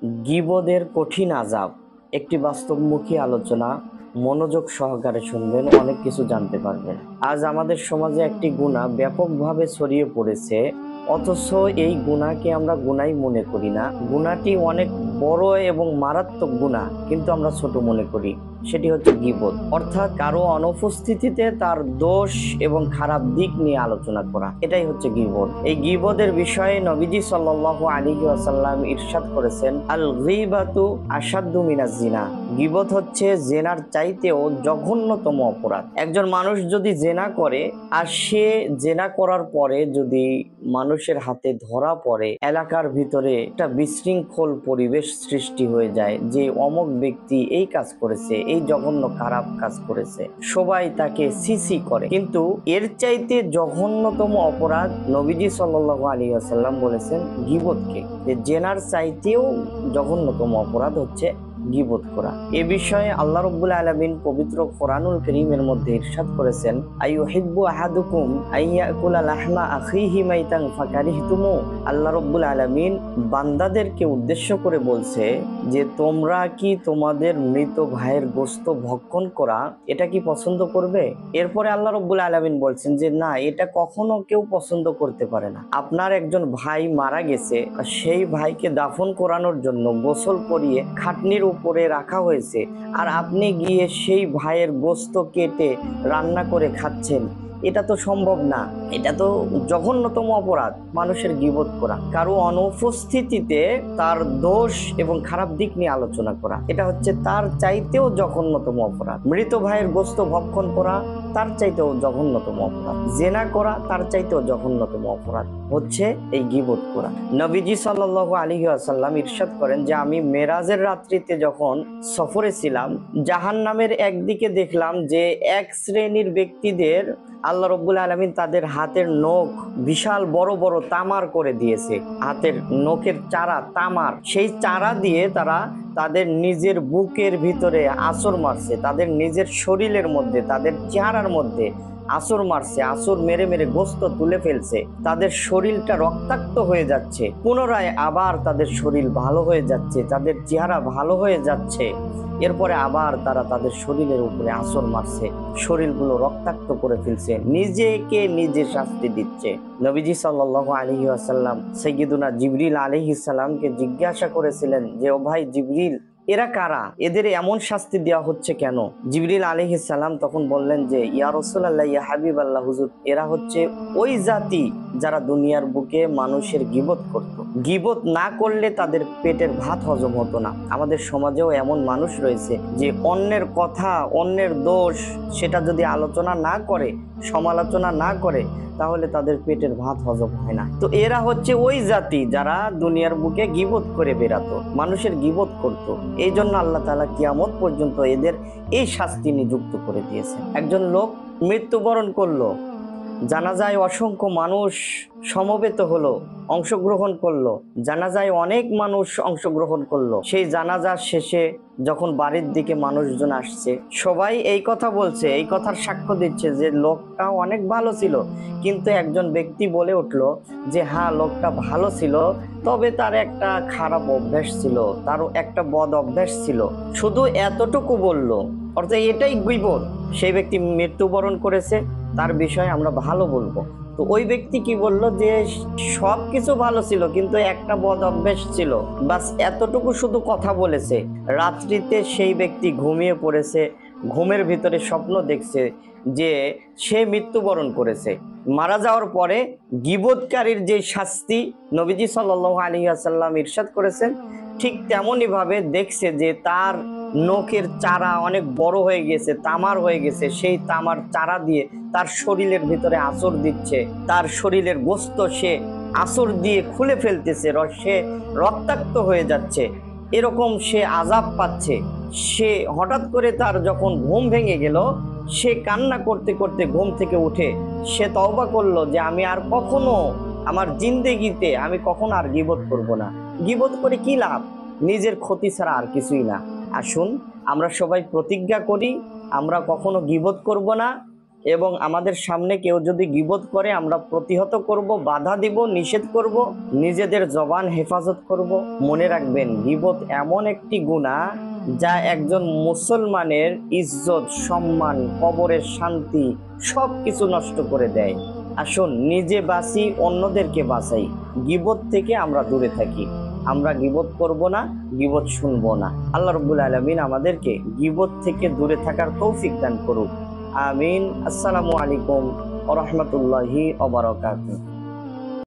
গীবতের কঠিন আযাব, একটি বাস্তবমুখী আলোচনা। মনোযোগ সহকারে শুনবেন, অনেক কিছু জানতে পারবেন। আজ আমাদের সমাজে একটি গুনাহ ব্যাপকভাবে ছড়িয়ে পড়েছে, অথচ এই গুনাহকে আমরা গুনাহই মনে করি না। গুনাহটি অনেক বড় এবং মারাত্মক গুনাহ, কিন্তু আমরা ছোট মনে করি। সেটি হচ্ছে গীবত, অর্থাৎ কারো অনুপস্থিতিতে তার দোষ এবং খারাপ দিক নিয়ে আলোচনা করা, এটাই হচ্ছে গীবত। এই গীবতের বিষয়ে নবীজি সাল্লাল্লাহু আলাইহি ওয়াসাল্লাম ইরশাদ করেছেন, আল গীবাতু আশাদ্দু মিনাজ জিনা। গীবত হচ্ছে জেনার চাইতেও জঘন্যতম অপরাধ। একজন মানুষ যদি জেনা করে আর সে জেনা করার পরে যদি মানুষের হাতে ধরা পড়ে, এলাকার ভিতরে একটা বিশৃঙ্খল পরিবেশ সৃষ্টি হয়ে যায় যে অমুক ব্যক্তি এই কাজ করেছে, এই জঘন্য খারাপ কাজ করেছে, সবাই তাকে সিসি করে। কিন্তু এর চাইতে জঘন্যতম অপরাধ নবীজি সাল্লাল্লাহু আলাইহি ওয়াসাল্লাম বলেছেন গীবতকে, যে জেনার চাইতেও জঘন্যতম অপরাধ হচ্ছে গীবত করা। এ বিষয়ে আল্লাহ রাব্বুল আলামিন পবিত্র কোরআনুল কারীমের মধ্যে ইরশাদ করেছেন, আইয়ুহিব্বু আহাদুকুম আইয়াকুলা লাহমা আখিহি মাইতান ফাকারিহতুমু। আল্লাহ রাব্বুল আলামিন বান্দাদেরকে উদ্দেশ্য করে বলছে যে তোমরা কি তোমাদের মৃত ভাইয়ের গোশত ভক্ষণ করা এটা কি পছন্দ করবে? এরপরে আল্লাহ রাব্বুল আলামিন বলছেন যে না, এটা কখনো কেউ পছন্দ করতে পারে না। আপনার একজন ভাই মারা গেছে, সেই ভাইকে দাফন করানোর জন্য গোসল করিয়ে খাটনির উপরে রাখা হয়েছে, আর আপনি গিয়ে সেই ভাইয়ের গোশত কেটে রান্না করে খাচ্ছেন, এটা তো সম্ভব না। এটা তো জঘন্যতম অপরাধ, মানুষের গীবত করা, কারো অনুপস্থিতিতে তার দোষ এবং খারাপ দিক নিয়ে আলোচনা করা, এটা হচ্ছে তার চাইতেও জঘন্যতম অপরাধ। মৃত ভাইয়ের গোশত ভক্ষণ করা তার চাইতেও জঘন্যতম অপরাধ। জেনা করা তার চাইতেও জঘন্যতম অপরাধ হচ্ছে এই গীবত করা। নবীজি সাল্লাল্লাহু আলাইহি ওয়াসাল্লাম ইরশাদ করেন যে আমি মেরাজের রাত্রিতে যখন সফরে ছিলাম, জাহান্নামের একদিকে দেখলাম যে এক শ্রেণীর ব্যক্তিদের আল্লাহ রাব্বুল আলামিন তাদের হাতের নখ বিশাল বড় বড় তামার করে দিয়েছে। হাতের নখের চারা তামার, সেই চারা দিয়ে তারা তাদের নিজের বুকের ভিতরে আছর মারছে, তাদের নিজের শরীরের মধ্যে, তাদের চেহারার মধ্যে আসর মারছে, আসর মেরে মেরে গোশত তুলে ফেলছে। তাদের শরীরটা রক্তাক্ত হয়ে যাচ্ছে, পুনরায় আবার তাদের শরীর ভালো হয়ে যাচ্ছে, তাদের চেহারা ভালো হয়ে যাচ্ছে। এরপরে আবার তারা তাদের শরীরের উপরে আসর মারছে, শরীরগুলো রক্তাক্ত করে ফেলছে, নিজেকে নিজে শাস্তি দিচ্ছে। নবীজি সাল্লাল্লাহু আলাইহি ওয়াসাল্লাম সাইয়্যিদুনা জিবরিল আলাইহিস সালামকে জিজ্ঞাসা করেছিলেন যে ও ভাই জিবরিল, এরা কারা? এদের এমন শাস্তি দেওয়া হচ্ছে কেন? জিবরিল আলাইহিস সালাম তখন বললেন যে ইয়া রাসূলুল্লাহ, ইয়া হাবিবাল্লাহ, হুজুর, এরা হচ্ছে ওই জাতি যারা দুনিয়ার বুকে মানুষের গীবত করত। গীবত না করলে তাদের পেটের ভাত হজম হতো না। আমাদের সমাজেও এমন মানুষ রয়েছে যে অন্যের কথা, অন্যের দোষ, সেটা যদি আলোচনা না করে, সমালোচনা না করে, তাহলে তাদের পেটের ভাত হজম হয় না। তো এরা হচ্ছে ওই জাতি যারা দুনিয়ার বুকে গীবত করে বেড়াতো, মানুষের গীবত করত। এই জন্য আল্লাহ তাআলা কিয়ামত পর্যন্ত এদের এই শাস্তি নিযুক্ত করে দিয়েছে। একজন লোক মৃত্যুবরণ করলো, জানাজায় অসংখ্য মানুষ সমবেত হলো, অংশগ্রহণ করলো, জানাজায় অনেক মানুষ অংশগ্রহণ করলো। সেই জানাজার শেষে যখন বাড়ির দিকে মানুষজন আসছে, সবাই এই কথা বলছে, এই কথার সাক্ষ্য দিচ্ছে যে লোকটা অনেক ভালো ছিল। কিন্তু একজন ব্যক্তি বলে উঠলো যে হ্যাঁ, লোকটা ভালো ছিল, তবে তার একটা খারাপ অভ্যাস ছিল, তার একটা বদ অভ্যাস ছিল। শুধু এতটুকু বললো, অর্থাৎ এটাই গীবত। সেই ব্যক্তি মৃত্যুবরণ করেছে, তার বিষয়ে আমরা ভালো বলবো। তো ওই ব্যক্তি কি বললো যে সব কিছু ভালো ছিল, কিন্তু একটা বদ অভ্যাস ছিল, বাস এতটুকু শুধু কথা বলেছে। রাত্রিতে সেই ব্যক্তি ঘুমিয়ে পড়েছে, ঘুমের ভিতরে স্বপ্ন দেখছে যে সে মৃত্যুবরণ করেছে। মারা যাওয়ার পরে গীবতকারীর যে শাস্তি নবীজি সাল্লাল্লাহু আলাইহি ওয়াসাল্লাম ইরশাদ করেছেন, ঠিক তেমনই ভাবে দেখছে যে তার নখের চারা অনেক বড় হয়ে গেছে, তামার হয়ে গেছে। সেই তামার চারা দিয়ে তার শরীরের ভিতরে আঁচড় দিচ্ছে, তার শরীরের গোশত সে আঁচড় দিয়ে খুলে ফেলতেছে, সে রক্তাক্ত হয়ে যাচ্ছে। এরকম সে আযাব পাচ্ছে। সে হঠাৎ করে তার যখন ঘুম ভেঙে গেল, সে কান্না করতে করতে ঘুম থেকে উঠে সে তওবা করলো যে আমি আর কখনো আমার জিন্দেগিতে আমি কখনো আর গীবত করব না। গীবত করে কি লাভ? নিজের ক্ষতি ছাড়া আর কিছুই না। আসুন আমরা সবাই প্রতিজ্ঞা করি আমরা কখনো গীবত করব না, এবং আমাদের সামনে কেউ যদি গীবত করে আমরা প্রতিহত করব, বাধা দিব, নিষেধ করব, নিজেদের জবান হেফাজত করব। মনে রাখবেন, গীবত এমন একটি গুনাহ যা একজন মুসলমানের ইজ্জত, সম্মান, কবরের শান্তি সবকিছু নষ্ট করে দেয়। আসুন নিজে বাঁচি, অন্যদেরকে বাঁচাই, গীবত থেকে আমরা দূরে থাকি। আমরা গীবত করব না, গীবত শুনবো না। আল্লাহ রাব্বুল আলামিন আমাদেরকে গীবত থেকে দূরে থাকার তৌফিক দান করুক। আমিন। আসসালামু আলাইকুম ওয়া রাহমাতুল্লাহি ওয়া বারাকাতুহু।